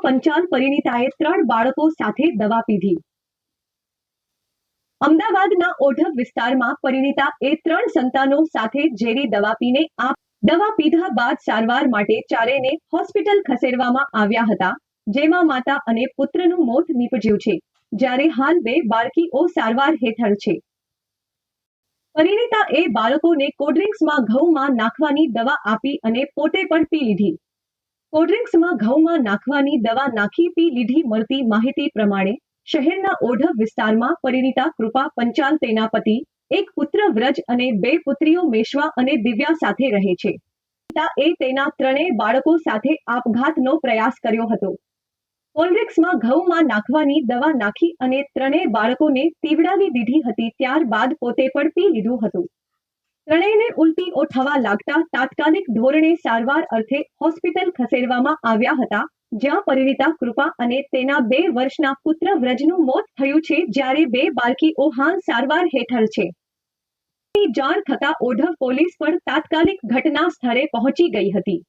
પંચાલ પરિણીતાએ 3 બાળકો સાથે દવા પીધી। અમદાવાદના ઓઢવ વિસ્તારમાં પરિણીતાએ 3 સંતાનો સાથે ઝેરી દવા પીને દવા પીધા બાદ સારવાર માટે ચારેયને હોસ્પિટલ ખસેડવામાં આવ્યા હતા, જેમાં માતા અને પુત્રનું મોત નીપજ્યું છે, જ્યારે હાલ 2 બાળકીઓ સારવાર હેઠળ છે। પરિણીતાએ બાળકોને કોલ્ડ્રિંક્સમાં ઘઉંમાં નાખવાની દવા આપી અને પોતે પણ પી લીધી। કોલ્ડ્રિંક્સમાં ઘઉંમાં નાખવાની દવા નાખી પી લીધી। મળતી માહિતી પ્રમાણે શહેરના ઓઢવ વિસ્તારમાં પરિણીતા કૃપા પંચાલ તેના પતિ, એક પુત્ર વ્રજ અને 2 પુત્રીઓ મેશ્વા અને દિવ્યા સાથે રહે છે। પરિણીતાએ તેના 3 બાળકો સાથે આપઘાતનો પ્રયાસ કર્યો હતો। કોલ્ડ્રિંક્સમાં ઘઉંમાં નાખવાની દવા નાખી અને 3 બાળકોને પીવડાવી દીધી હતી, ત્યારબાદ પોતે પણ પી લીધું હતું। ત્રણેયને ઉલટીઓ થવા લાગતા તાત્કાલિક ધોરણે સારવાર અર્થે હોસ્પિટલ ખસેડવામાં આવ્યા હતા, જ્યાં પરિણીતા કૃપા અને તેના 2 વર્ષના પુત્ર વ્રજનું મોત થયું છે, જ્યારે 2 બાળકીઓ હાલ સારવાર હેઠળ છે। જાણ થતાં ઓઢવ પોલીસ પણ તાત્કાલિક ઘટના સ્થળે પહોંચી ગઈ હતી।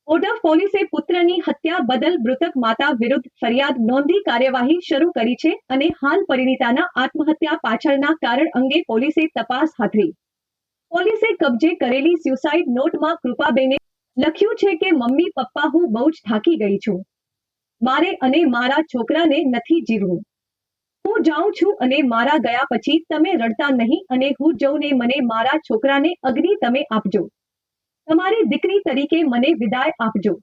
ઓઢવ પોલીસે પુત્રની હત્યા બદલ મૃતક માતા વિરુદ્ધ ફરિયાદ નોંધી કાર્યવાહી શરૂ કરી છે અને હાલ પરિણીતાના આત્મહત્યા પાછળના કારણ અંગે પોલીસે તપાસ હાથ ધરી। પોલીસે કબજે કરેલી સ્યુસાઇડ નોટમાં કૃપાબેને લખ્યું છે કે મમ્મી પપ્પા, હું બહુ જ થાકી ગઈ છું। મારે અને મારા છોકરાને નથી જીવવું। હું જાઉં છું અને મારા ગયા પછી તમે રડતા નહીં અને હું જઉં ને મને મારા છોકરાને અગ્નિ તમે આપજો। તમારી દીકરી તરીકે મને વિદાય આપજો।